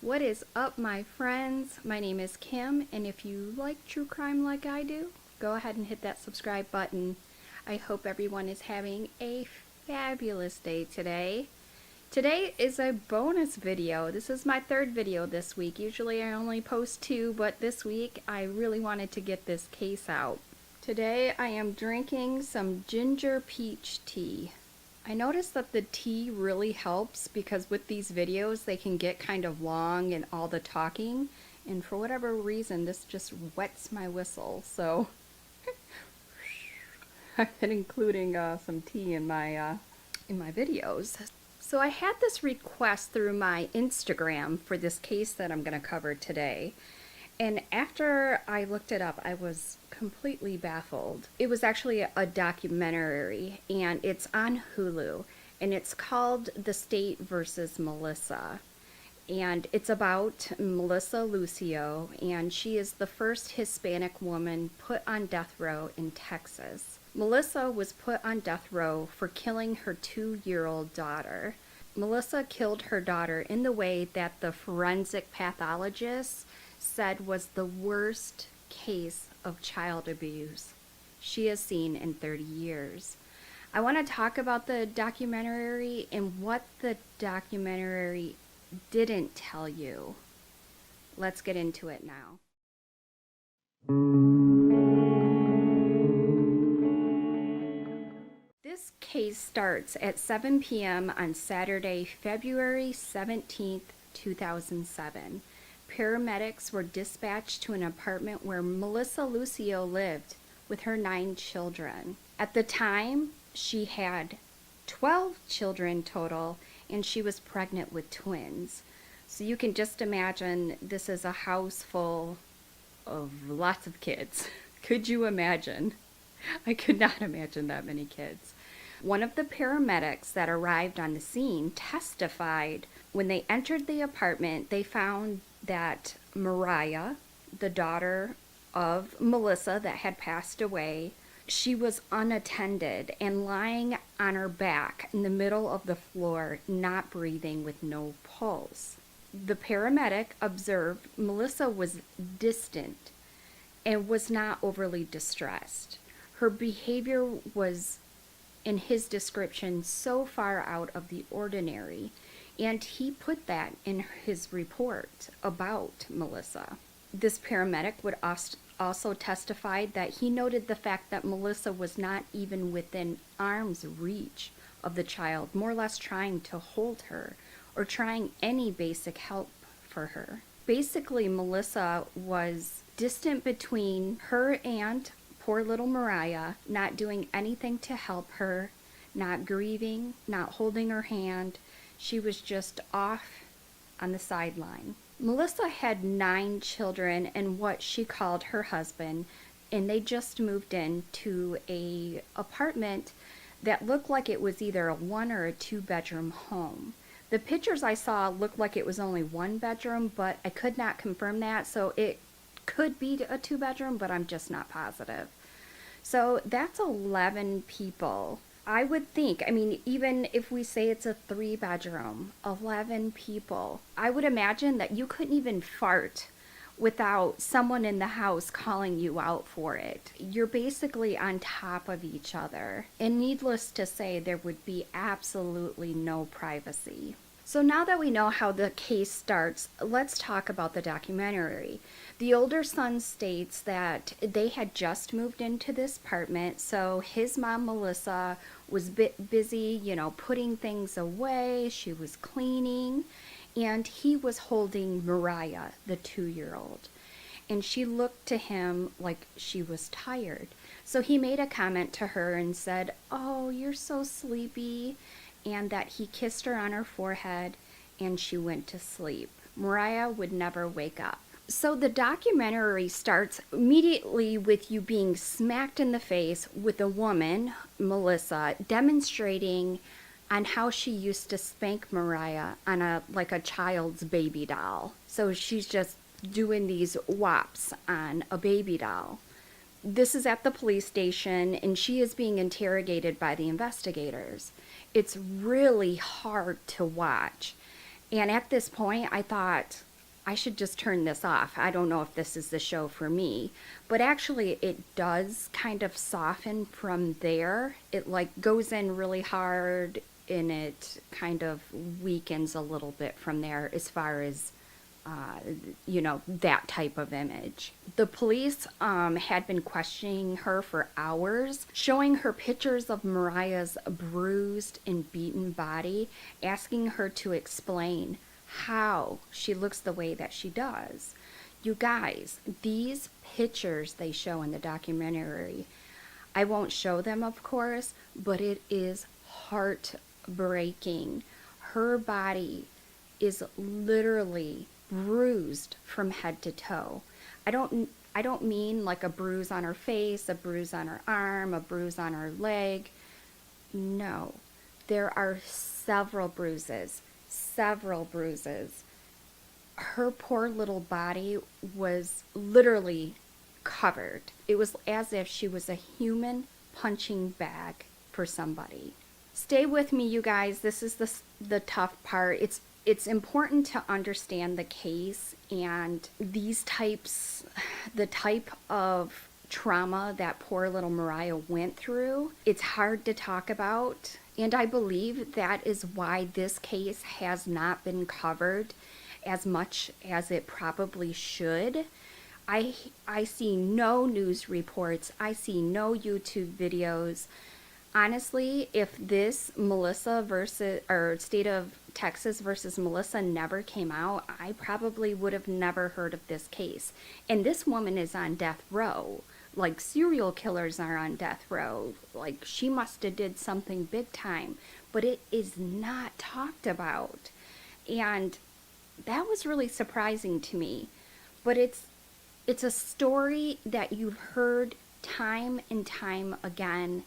What is up, my friends? My name is Kim, and if you like true crime like I do, go ahead and hit that subscribe button. I hope everyone is having a fabulous day today. Today is a bonus video. This is my third video this week. Usually I only post two, but this week I really wanted to get this case out. Today I am drinking some ginger peach tea. I noticed that the tea really helps because with these videos they can get kind of long and all the talking, and for whatever reason this just wets my whistle, so I've been including some tea in my videos. So I had this request through my Instagram for this case that I'm going to cover today. And after I looked it up, I was completely baffled. It was actually a documentary, and it's on Hulu, and it's called The State versus Melissa. And it's about Melissa Lucio, and she is the first Hispanic woman put on death row in Texas. Melissa was put on death row for killing her 2-year-old daughter. Melissa killed her daughter in the way that the forensic pathologist said was the worst case of child abuse she has seen in 30 years. I want to talk about the documentary and what the documentary didn't tell you. Let's get into it now. This case starts at 7 p.m. on Saturday, February 17th, 2007. Paramedics were dispatched to an apartment where Melissa Lucio lived with her 9 children. At the time, she had 12 children total, and she was pregnant with twins. So you can just imagine this is a house full of lots of kids. Could you imagine? I could not imagine that many kids. One of the paramedics that arrived on the scene testified when they entered the apartment, they found that Mariah, the daughter of Melissa that had passed away, she was unattended and lying on her back in the middle of the floor, not breathing with no pulse. The paramedic observed Melissa was distant and was not overly distressed. Her behavior was, in his description, so far out of the ordinary, and he put that in his report about Melissa. This paramedic would also testify that he noted the fact that Melissa was not even within arm's reach of the child, more or less trying to hold her or trying any basic help for her. Basically, Melissa was distant between her and poor little Mariah, not doing anything to help her, not grieving, not holding her hand. She was just off on the sideline. Melissa had 9 children and what she called her husband, and they just moved into a apartment that looked like it was either a 1 or a 2-bedroom home. The pictures I saw looked like it was only 1 bedroom, but I could not confirm that, so it could be a 2-bedroom, but I'm just not positive. So that's 11 people. I would think, even if we say it's a 3-bedroom, 11 people, I would imagine that you couldn't even fart without someone in the house calling you out for it. You're basically on top of each other. And needless to say, there would be absolutely no privacy. So now that we know how the case starts, let's talk about the documentary. The older son states that they had just moved into this apartment, so his mom, Melissa, was busy, putting things away. She was cleaning, and he was holding Mariah, the 2-year-old. And she looked to him like she was tired. So he made a comment to her and said, "Oh, you're so sleepy," and that he kissed her on her forehead, and she went to sleep. Mariah would never wake up. So the documentary starts immediately with you being smacked in the face with a woman, Melissa, demonstrating on how she used to spank Mariah on a child's baby doll. So she's just doing these whops on a baby doll. This is at the police station, and she is being interrogated by the investigators. It's really hard to watch. And at this point, I thought, I should just turn this off. I don't know if this is the show for me. But actually, it does kind of soften from there. It like goes in really hard and it kind of weakens a little bit from there as far as, that type of image. The police had been questioning her for hours, showing her pictures of Mariah's bruised and beaten body, asking her to explain how she looks the way that she does. You guys, these pictures they show in the documentary, I won't show them, of course, but it is heartbreaking. Her body is literally bruised from head to toe. I don't mean like a bruise on her face, a bruise on her arm, a bruise on her leg. No. There are several bruises. Her poor little body was literally covered. It was as if she was a human punching bag for somebody. Stay with me, you guys. This is the tough part. It's important to understand the case and the type of trauma that poor little Mariah went through. It's hard to talk about, and I believe that is why this case has not been covered as much as it probably should. I see no news reports. I see no YouTube videos. Honestly, if this state of Texas versus Melissa never came out, I probably would have never heard of this case. And this woman is on death row. Like serial killers are on death row. Like she must have did something big time, but it is not talked about. And that was really surprising to me. But it's a story that you've heard time and time again,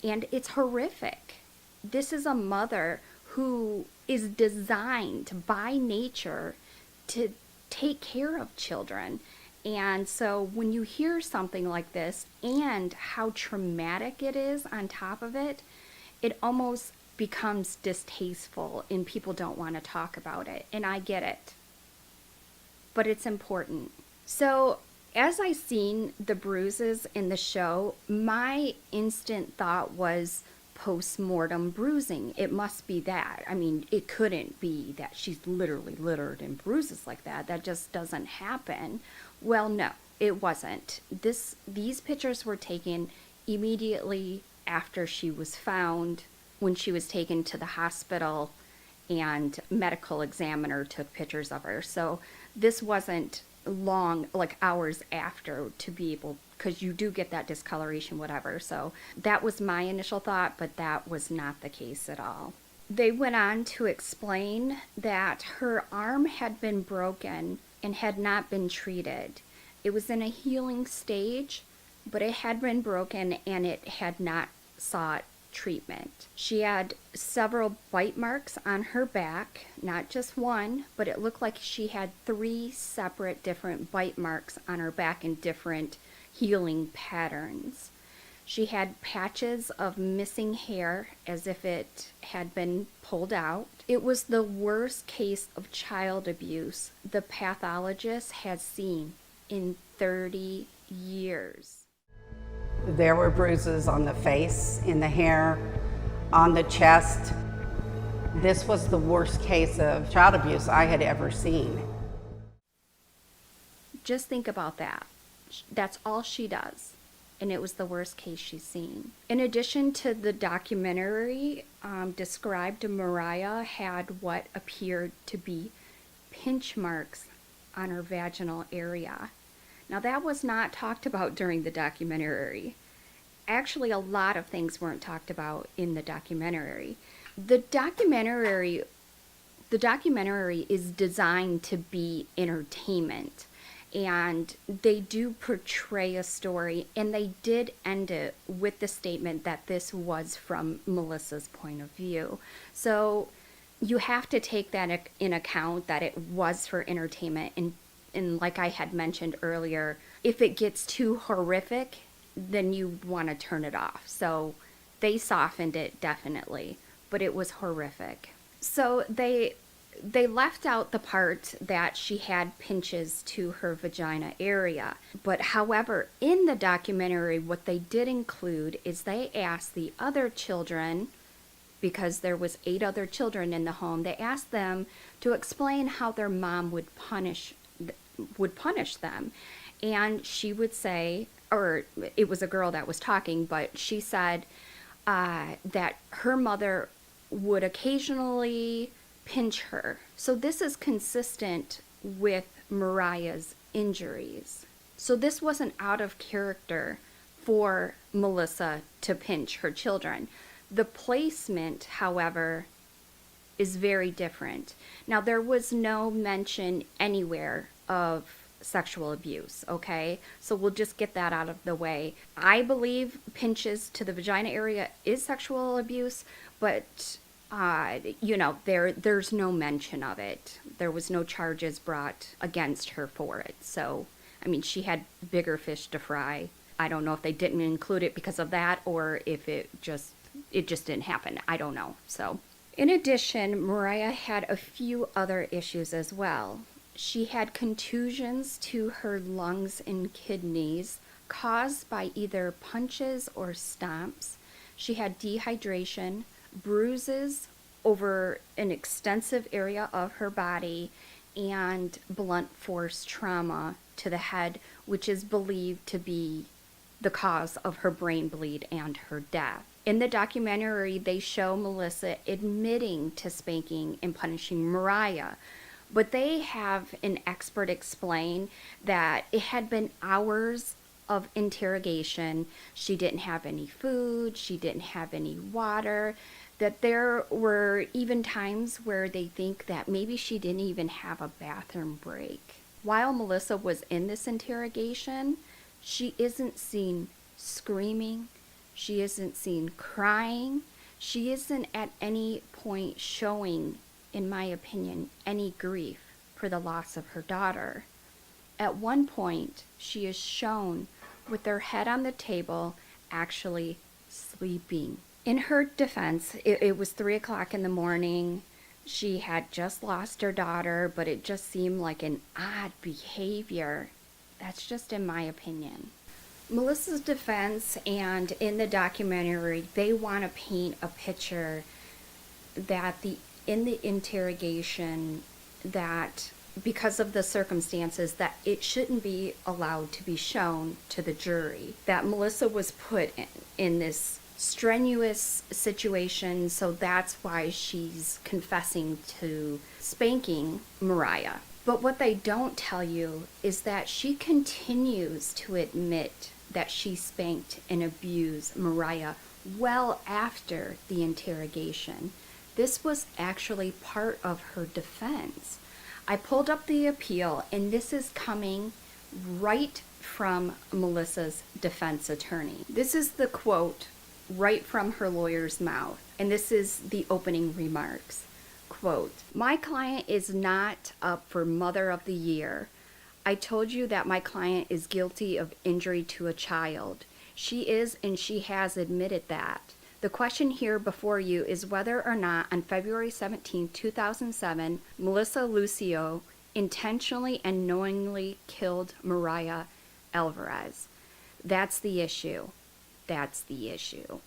and it's horrific. This is a mother who is designed by nature to take care of children. And so when you hear something like this and how traumatic it is on top of it, it almost becomes distasteful and people don't want to talk about it. And I get it. But it's important. So as I seen the bruises in the show, my instant thought was post-mortem bruising. It must be that. I mean, it couldn't be that she's literally littered in bruises like that. That just doesn't happen. Well, no, it wasn't. These pictures were taken immediately after she was found, when she was taken to the hospital and medical examiner took pictures of her. So this wasn't long, like hours after, to be able, because you do get that discoloration, whatever. So that was my initial thought, but that was not the case at all. They went on to explain that her arm had been broken and had not been treated. It was in a healing stage, but it had been broken and it had not sought treatment. She had several bite marks on her back, not just one, but it looked like she had 3 separate different bite marks on her back in different healing patterns. She had patches of missing hair as if it had been pulled out. It was the worst case of child abuse the pathologist had seen in 30 years. There were bruises on the face, in the hair, on the chest. This was the worst case of child abuse I had ever seen. Just think about that. That's all she does. And it was the worst case she's seen. In addition to the documentary described, Mariah had what appeared to be pinch marks on her vaginal area. Now that was not talked about during the documentary. Actually, a lot of things weren't talked about in the documentary. The documentary is designed to be entertainment. And they do portray a story, and they did end it with the statement that this was from Melissa's point of view. So you have to take that in account, that it was for entertainment. And like I had mentioned earlier, if it gets too horrific, then you want to turn it off. So they softened it, definitely, but it was horrific. So they they left out the part that she had pinches to her vagina area. But however, in the documentary, what they did include is they asked the other children, because there was 8 other children in the home, they asked them to explain how their mom would punish them. And she would say, or it was a girl that was talking, but she said that her mother would occasionally pinch her. So this is consistent with Mariah's injuries. So this wasn't out of character for Melissa to pinch her children. The placement, however, is very different. Now, there was no mention anywhere of sexual abuse, okay? So we'll just get that out of the way. I believe pinches to the vagina area is sexual abuse, but there's no mention of it. There was no charges brought against her for it. So, I mean, she had bigger fish to fry. I don't know if they didn't include it because of that or if it just didn't happen. I don't know. So, in addition, Mariah had a few other issues as well. She had contusions to her lungs and kidneys caused by either punches or stomps. She had dehydration, bruises over an extensive area of her body, and blunt force trauma to the head, which is believed to be the cause of her brain bleed and her death. In the documentary, they show Melissa admitting to spanking and punishing Mariah, but they have an expert explain that it had been hours of interrogation. She didn't have any food, she didn't have any water, that there were even times where they think that maybe she didn't even have a bathroom break. While Melissa was in this interrogation, she isn't seen screaming, she isn't seen crying, she isn't at any point showing, in my opinion, any grief for the loss of her daughter. At one point, she is shown with her head on the table, actually sleeping. In her defense, it was 3 o'clock in the morning. She had just lost her daughter, but it just seemed like an odd behavior. That's just in my opinion. Melissa's defense and in the documentary, they want to paint a picture that in the interrogation, that because of the circumstances, that it shouldn't be allowed to be shown to the jury. That Melissa was put in this strenuous situation, so that's why she's confessing to spanking Mariah. But what they don't tell you is that she continues to admit that she spanked and abused Mariah well after the interrogation. This was actually part of her defense. I pulled up the appeal, and this is coming right from Melissa's defense attorney. This is the quote right from her lawyer's mouth, and this is the opening remarks. Quote, "My client is not up for Mother of the Year. I told you that my client is guilty of injury to a child. She is, and she has admitted that. The question here before you is whether or not on February 17, 2007, Melissa Lucio intentionally and knowingly killed Mariah Alvarez. That's the issue. That's the issue.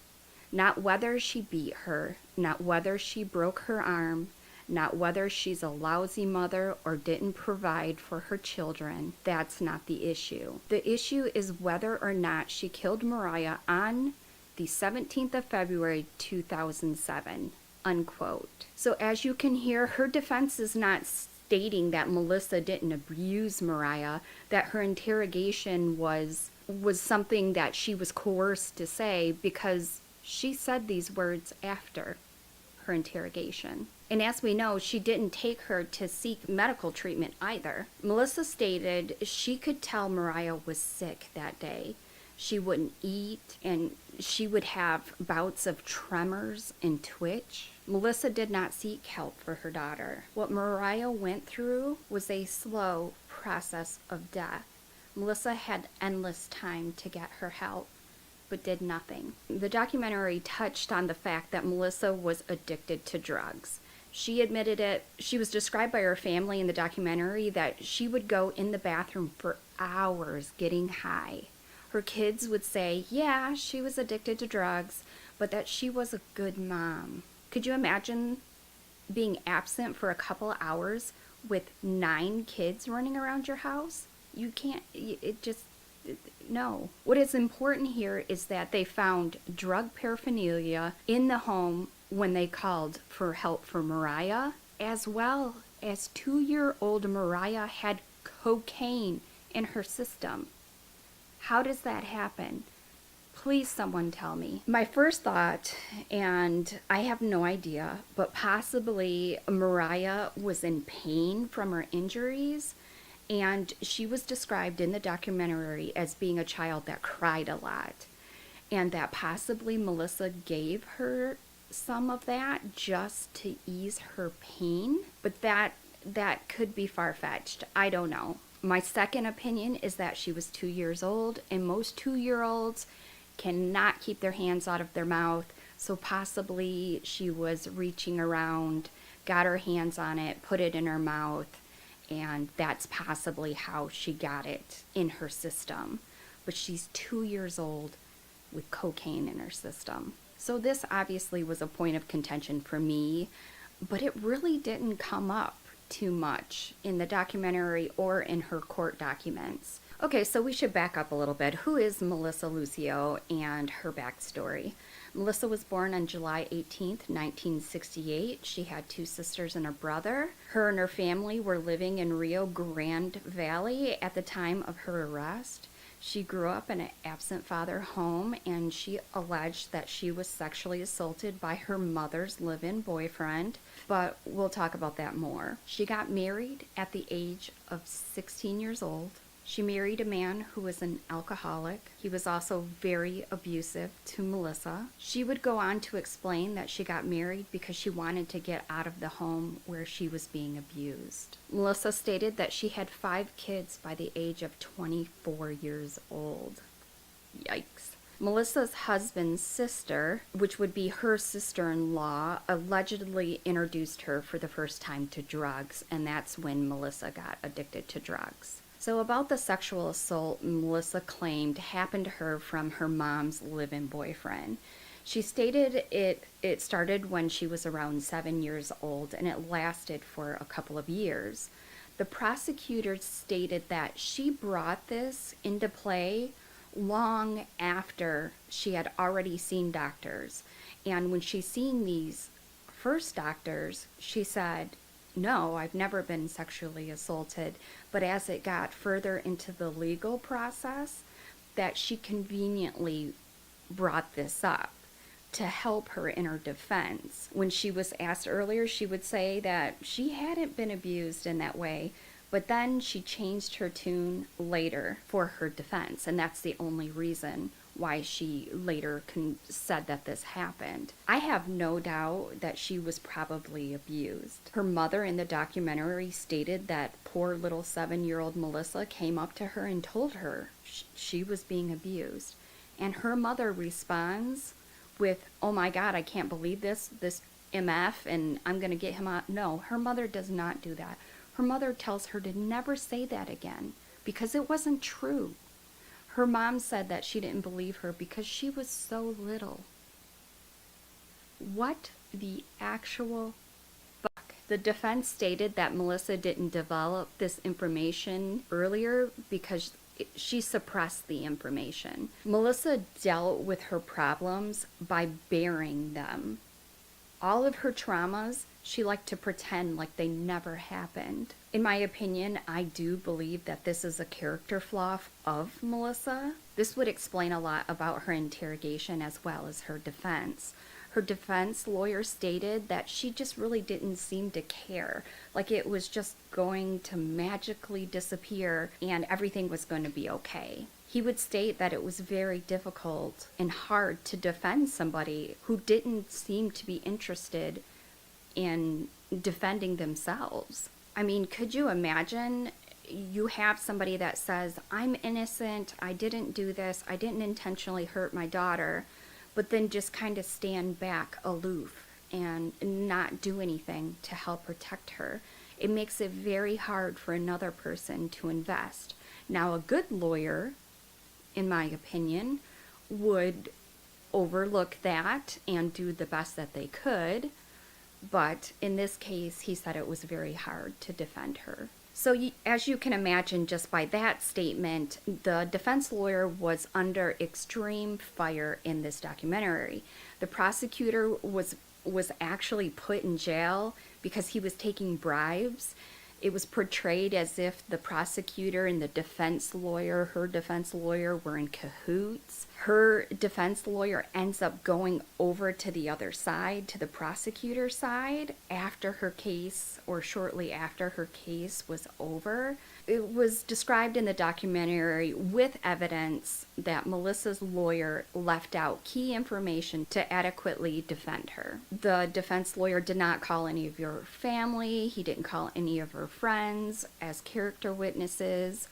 Not whether she beat her, not whether she broke her arm, not whether she's a lousy mother or didn't provide for her children. That's not the issue. The issue is whether or not she killed Mariah on the 17th of February, 2007, unquote." So as you can hear, her defense is not stating that Melissa didn't abuse Mariah, that her interrogation was something that she was coerced to say, because she said these words after her interrogation. And as we know, she didn't take her to seek medical treatment either. Melissa stated she could tell Mariah was sick that day. She wouldn't eat, and she would have bouts of tremors and twitch. Melissa did not seek help for her daughter. What Mariah went through was a slow process of death. Melissa had endless time to get her help, but did nothing. The documentary touched on the fact that Melissa was addicted to drugs. She admitted it. She was described by her family in the documentary that she would go in the bathroom for hours getting high. Her kids would say, yeah, she was addicted to drugs, but that she was a good mom. Could you imagine being absent for a couple of hours with 9 kids running around your house? You can't, no. What is important here is that they found drug paraphernalia in the home when they called for help for Mariah, as well as 2-year-old Mariah had cocaine in her system. How does that happen? Please, someone tell me. My first thought, and I have no idea, but possibly Mariah was in pain from her injuries, and she was described in the documentary as being a child that cried a lot, and that possibly Melissa gave her some of that just to ease her pain, but that could be far-fetched. I don't know. My second opinion is that she was 2 years old, and most 2-year-olds cannot keep their hands out of their mouth, so possibly she was reaching around, got her hands on it, put it in her mouth, and that's possibly how she got it in her system. But she's 2 years old with cocaine in her system. So this obviously was a point of contention for me, but it really didn't come up too much in the documentary or in her court documents. Okay, so we should back up a little bit. Who is Melissa Lucio and her backstory? Melissa was born on July 18th, 1968. She had 2 sisters and a brother. Her and her family were living in Rio Grande Valley at the time of her arrest. She grew up in an absent father home, and she alleged that she was sexually assaulted by her mother's live-in boyfriend, but we'll talk about that more. She got married at the age of 16 years old. She married a man who was an alcoholic. He was also very abusive to Melissa. She would go on to explain that she got married because she wanted to get out of the home where she was being abused. Melissa stated that she had 5 kids by the age of 24 years old. Yikes. Melissa's husband's sister, which would be her sister-in-law, allegedly introduced her for the first time to drugs, and that's when Melissa got addicted to drugs. So about the sexual assault Melissa claimed happened to her from her mom's live-in boyfriend. She stated it started when she was around 7 years old, and it lasted for a couple of years. The prosecutor stated that she brought this into play long after she had already seen doctors. And when she seen these first doctors, she said, no, I've never been sexually assaulted. But as it got further into the legal process, that she conveniently brought this up to help her in her defense. When she was asked earlier, she would say that she hadn't been abused in that way, but then she changed her tune later for her defense, and that's the only reason why she later said that this happened. I have no doubt that she was probably abused. Her mother in the documentary stated that poor little 7-year-old Melissa came up to her and told her she was being abused. And her mother responds with, oh my God, I can't believe this MF, and I'm going to get him out. No, her mother does not do that. Her mother tells her to never say that again because it wasn't true. Her mom said that she didn't believe her because she was so little. What the actual fuck? The defense stated that Melissa didn't develop this information earlier because she suppressed the information. Melissa dealt with her problems by burying them. All of her traumas, she liked to pretend like they never happened. In my opinion, I do believe that this is a character flaw of Melissa. This would explain a lot about her interrogation as well as her defense. Her defense lawyer stated that she just really didn't seem to care. Like it was just going to magically disappear and everything was going to be okay. He would state that it was very difficult and hard to defend somebody who didn't seem to be interested in defending themselves. I mean, could you imagine you have somebody that says, I'm innocent, I didn't do this, I didn't intentionally hurt my daughter, but then just kind of stand back aloof and not do anything to help protect her. It makes it very hard for another person to invest. Now, a good lawyer, in my opinion, would overlook that and do the best that they could. But in this case, he said it was very hard to defend her. So as you can imagine, just by that statement, the defense lawyer was under extreme fire in this documentary. The prosecutor was actually put in jail because he was taking bribes. It was portrayed as if the prosecutor and the defense lawyer, her defense lawyer, were in cahoots. Her defense lawyer ends up going over to the other side, to the prosecutor's side, after her case, or shortly after her case was over. It was described in the documentary with evidence that Melissa's lawyer left out key information to adequately defend her. The defense lawyer did not call any of your family. He didn't call any of her friends as character witnesses.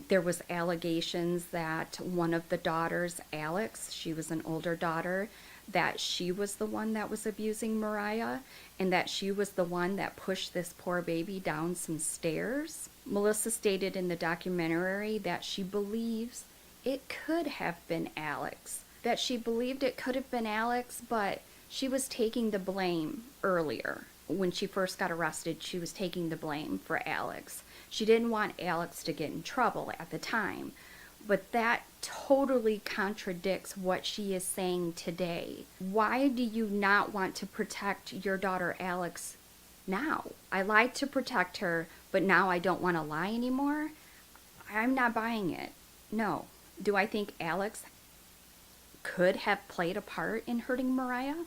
There was allegations that one of the daughters, Alex, she was an older daughter, that she was the one that was abusing Mariah, and that she was the one that pushed this poor baby down some stairs. Melissa stated in the documentary that she believes it could have been Alex, but she was taking the blame earlier. When she first got arrested, she was taking the blame for Alex. She didn't want Alex to get in trouble at the time. But that totally contradicts what she is saying today. Why do you not want to protect your daughter Alex now? I lied to protect her, but now I don't want to lie anymore? I'm not buying it. No. Do I think Alex could have played a part in hurting Mariah?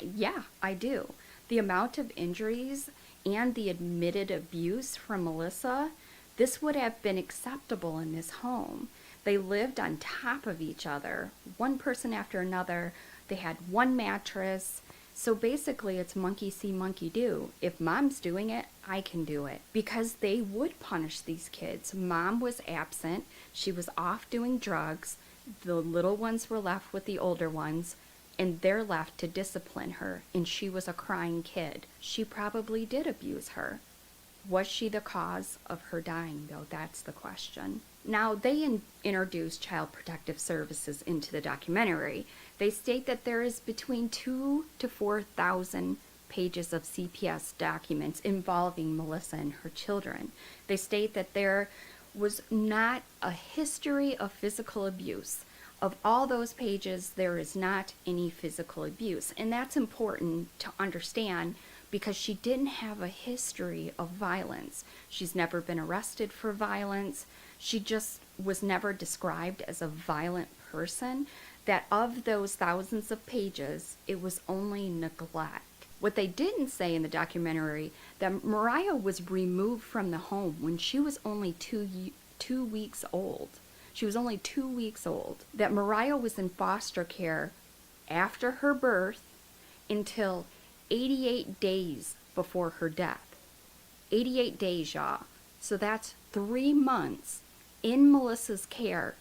Yeah, I do. The amount of injuries and the admitted abuse from Melissa, this would have been acceptable in this home. They lived on top of each other, one person after another. They had one mattress. So basically it's monkey see, monkey do. If mom's doing it, I can do it. Because they would punish these kids. Mom was absent. She was off doing drugs. The little ones were left with the older ones, and they're left to discipline her. And she was a crying kid. She probably did abuse her. Was she the cause of her dying, though? That's the question. Now, they introduced Child Protective Services into the documentary. They state that there is between 2,000 to 4,000 pages of CPS documents involving Melissa and her children. They state that there was not a history of physical abuse. Of all those pages, there is not any physical abuse. And that's important to understand, because she didn't have a history of violence. She's never been arrested for violence. She just was never described as a violent person. That of those thousands of pages, it was only neglect. What they didn't say in the documentary, that Mariah was removed from the home when she was only two weeks old. She was only 2 weeks old. That Mariah was in foster care after her birth until 88 days before her death. 88 days, y'all. So that's 3 months in Melissa's care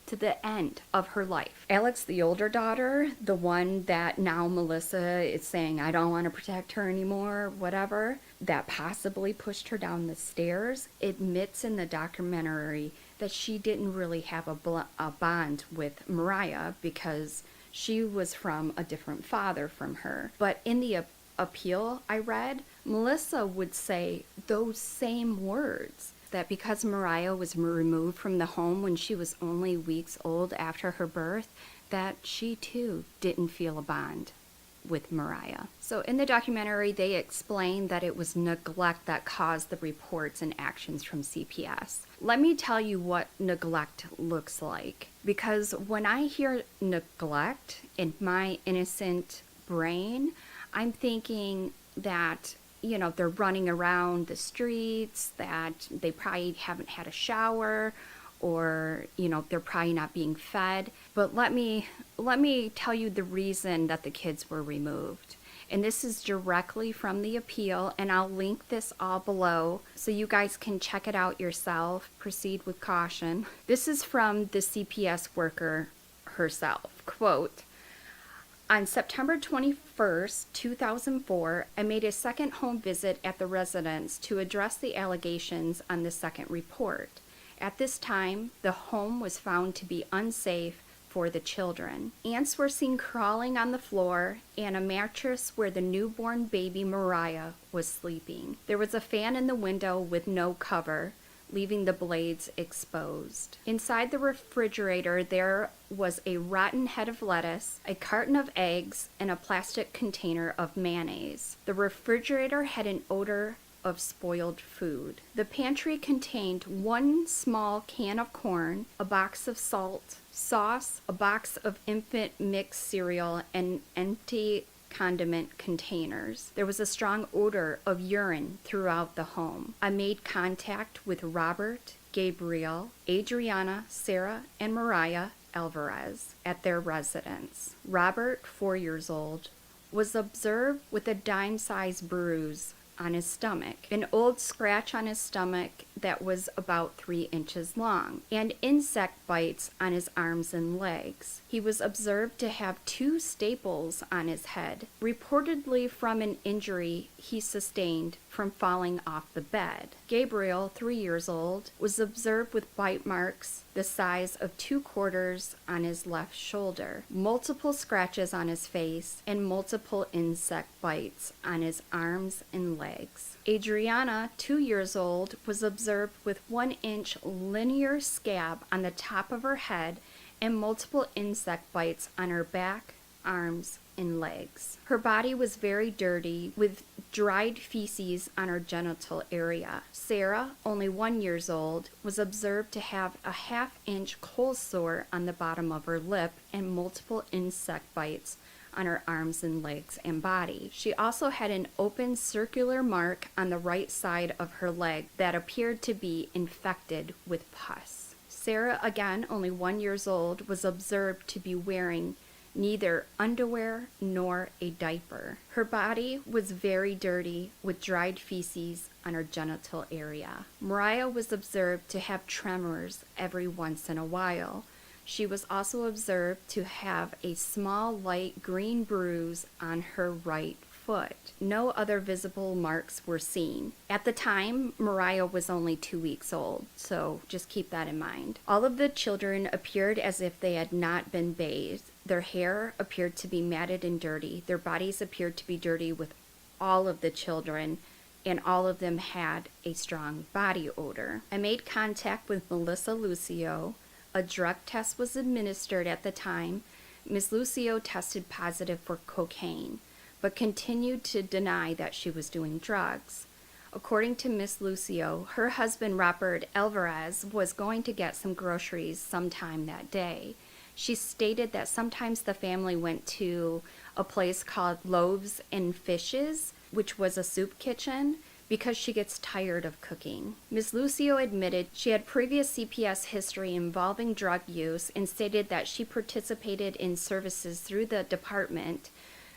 to the end of her life. Alex, the older daughter, the one that now Melissa is saying, I don't want to protect her anymore, whatever, that possibly pushed her down the stairs, admits in the documentary that she didn't really have a bond with Mariah because she was from a different father from her. But in the appeal I read, Melissa would say those same words, that because Mariah was removed from the home when she was only weeks old after her birth, that she too didn't feel a bond with Mariah. So in the documentary, they explained that it was neglect that caused the reports and actions from CPS. Let me tell you what neglect looks like. Because when I hear neglect in my innocent brain, I'm thinking that, they're running around the streets, that they probably haven't had a shower, or, they're probably not being fed. But let me tell you the reason that the kids were removed. And this is directly from the appeal, and I'll link this all below so you guys can check it out yourself. Proceed with caution. This is from the CPS worker herself. Quote, On September 21st, 2004, I made a second home visit at the residence to address the allegations on the second report. At this time, the home was found to be unsafe for the children. Ants were seen crawling on the floor and a mattress where the newborn baby Mariah was sleeping. There was a fan in the window with no cover, leaving the blades exposed. Inside the refrigerator, there was a rotten head of lettuce, a carton of eggs, and a plastic container of mayonnaise. The refrigerator had an odor of spoiled food. The pantry contained one small can of corn, a box of salt, sauce, a box of infant mixed cereal, and empty condiment containers. There was a strong odor of urine throughout the home. I made contact with Robert, Gabriel, Adriana, Sarah, and Mariah Alvarez at their residence. Robert, 4 years old, was observed with a dime-sized bruise on his stomach, an old scratch on his stomach that was about 3 inches long, and insect bites on his arms and legs. He was observed to have 2 staples on his head, reportedly from an injury he sustained from falling off the bed. Gabriel, 3 years old, was observed with bite marks the size of 2 quarters on his left shoulder, multiple scratches on his face, and multiple insect bites on his arms and legs. Adriana, 2 years old, was observed with 1-inch linear scab on the top of her head and multiple insect bites on her back, arms, and legs. Her body was very dirty with dried feces on her genital area. Sarah, only 1 year old, was observed to have a 1/2-inch cold sore on the bottom of her lip and multiple insect bites on her arms and legs and body. She also had an open circular mark on the right side of her leg that appeared to be infected with pus. Sarah, again only 1 year old, was observed to be wearing neither underwear nor a diaper. Her body was very dirty with dried feces on her genital area. Mariah was observed to have tremors every once in a while. She was also observed to have a small light green bruise on her right foot. No other visible marks were seen. At the time, Mariah was only 2 weeks old, so just keep that in mind. All of the children appeared as if they had not been bathed. Their hair appeared to be matted and dirty. Their bodies appeared to be dirty with all of the children, and all of them had a strong body odor. I made contact with Melissa Lucio. A drug test was administered at the time. Ms. Lucio tested positive for cocaine, but continued to deny that she was doing drugs. According to Ms. Lucio, her husband Robert Alvarez was going to get some groceries sometime that day. She stated that sometimes the family went to a place called Loaves and Fishes, which was a soup kitchen, because she gets tired of cooking. Ms. Lucio admitted she had previous CPS history involving drug use and stated that she participated in services through the department.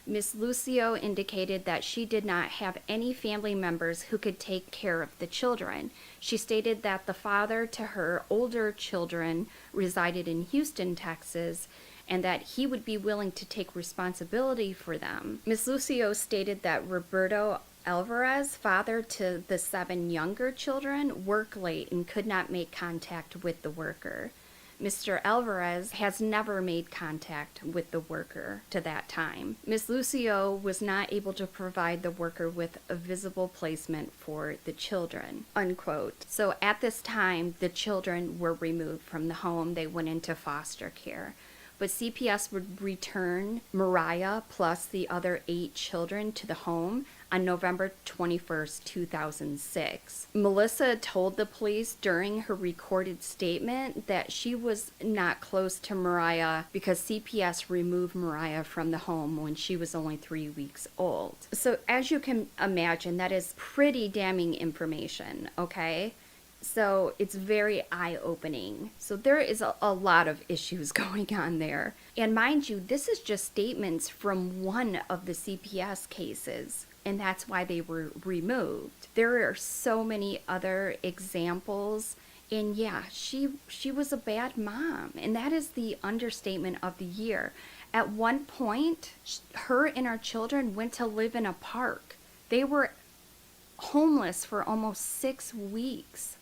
Ms. Lucio indicated that she did not have any family members who could take care of the children. She stated that the father to her older children resided in Houston, Texas, and that he would be willing to take responsibility for them. Ms. Lucio stated that Roberto Alvarez, father to the 7 younger children, worked late and could not make contact with the worker. Mr. Alvarez has never made contact with the worker to that time. Ms. Lucio was not able to provide the worker with a visible placement for the children, unquote. So at this time, the children were removed from the home. They went into foster care. But CPS would return Mariah plus the other 8 children to the home on November 21st, 2006. Melissa told the police during her recorded statement that she was not close to Mariah because CPS removed Mariah from the home when she was only 3 weeks old. So as you can imagine, that is pretty damning information, okay? So it's very eye-opening. So there is a lot of issues going on there. And mind you, this is just statements from one of the CPS cases, and that's why they were removed. There are so many other examples, and yeah, she was a bad mom, and that is the understatement of the year. At one point, her and her children went to live in a park. They were homeless for almost 6 weeks.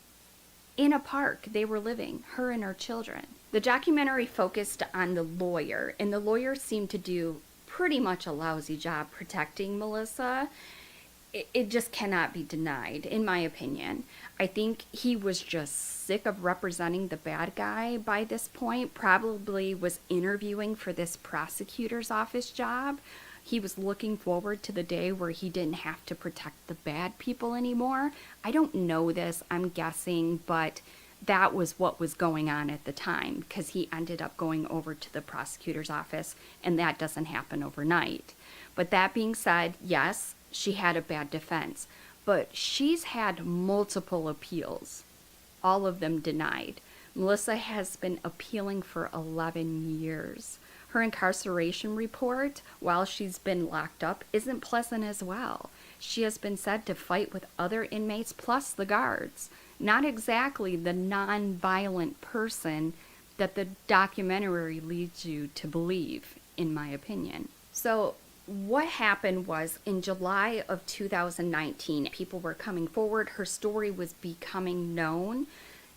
In a park, they were living, her and her children. The documentary focused on the lawyer, and the lawyer seemed to do pretty much a lousy job protecting Melissa. It just cannot be denied, in my opinion. I think he was just sick of representing the bad guy by this point, probably was interviewing for this prosecutor's office job. He was looking forward to the day where he didn't have to protect the bad people anymore. I don't know this, I'm guessing, but that was what was going on at the time, because he ended up going over to the prosecutor's office, and that doesn't happen overnight. But that being said, yes, she had a bad defense, but she's had multiple appeals, all of them denied. Melissa has been appealing for 11 years. Her incarceration report, while she's been locked up, isn't pleasant as well. She has been said to fight with other inmates plus the guards. Not exactly the non-violent person that the documentary leads you to believe, in my opinion. So what happened was, in July of 2019, people were coming forward. Her story was becoming known.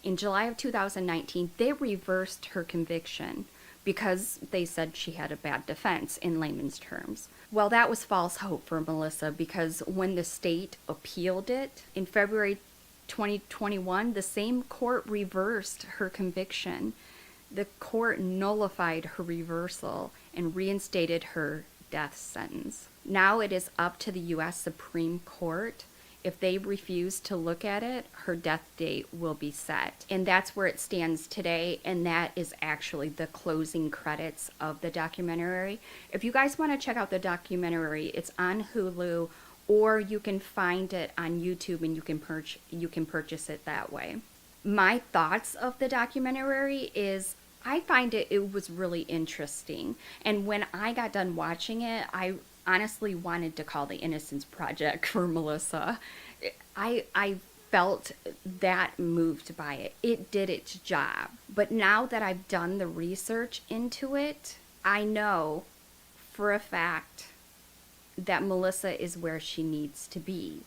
In July of 2019, they reversed her conviction because they said she had a bad defense, in layman's terms. Well, that was false hope for Melissa, because when the state appealed it in February 2021, the same court reversed her conviction. The court nullified her reversal and reinstated her death sentence. Now it is up to the U.S. Supreme Court. If they refuse to look at it, her death date will be set. And that's where it stands today, and that is actually the closing credits of the documentary. If you guys want to check out the documentary, it's on Hulu, or you can find it on YouTube and you can purchase it that way. My thoughts of the documentary is, I find it was really interesting. And when I got done watching it, I honestly wanted to call the Innocence Project for Melissa. I felt that moved by it. It did its job. But now that I've done the research into it, I know for a fact that Melissa is where she needs to be.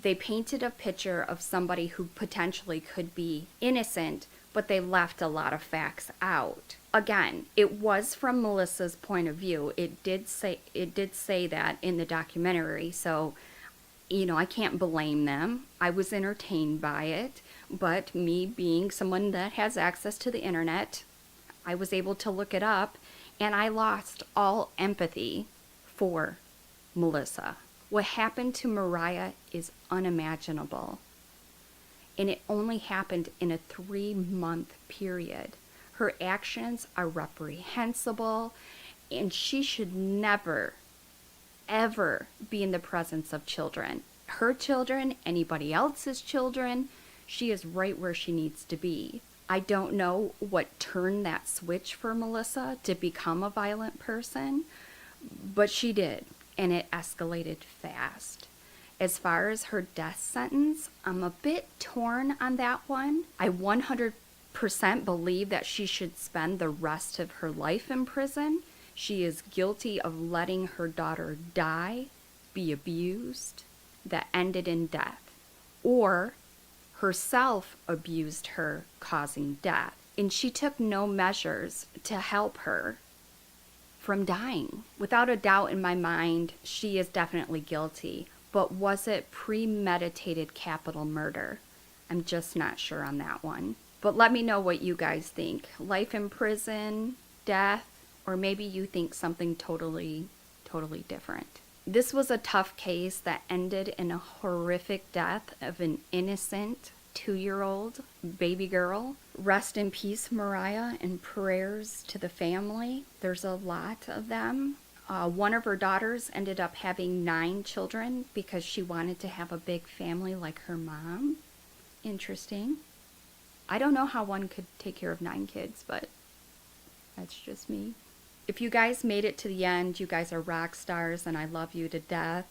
They painted a picture of somebody who potentially could be innocent, but they left a lot of facts out. Again, it was from Melissa's point of view. It did say that in the documentary, so I can't blame them. I was entertained by it, but me being someone that has access to the internet, I was able to look it up, and I lost all empathy for Melissa. What happened to Mariah is unimaginable. And it only happened in a 3-month period. Her actions are reprehensible, and she should never, ever be in the presence of children. Her children, anybody else's children, she is right where she needs to be. I don't know what turned that switch for Melissa to become a violent person, but she did, and it escalated fast. As far as her death sentence, I'm a bit torn on that one. I 100% believe that she should spend the rest of her life in prison. She is guilty of letting her daughter die, be abused, that ended in death. Or herself abused her, causing death. And she took no measures to help her from dying. Without a doubt in my mind, she is definitely guilty. But was it premeditated capital murder? I'm just not sure on that one. But let me know what you guys think. Life in prison, death, or maybe you think something totally different. This was a tough case that ended in a horrific death of an innocent 2-year-old baby girl. Rest in peace, Mariah, and prayers to the family. There's a lot of them. One of her daughters ended up having 9 children because she wanted to have a big family like her mom. Interesting. I don't know how one could take care of 9 kids, but that's just me. If you guys made it to the end, you guys are rock stars and I love you to death.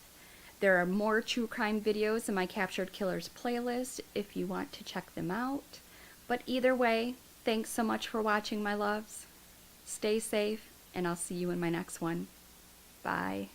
There are more true crime videos in my Captured Killers playlist if you want to check them out. But either way, thanks so much for watching, my loves. Stay safe and I'll see you in my next one. Bye.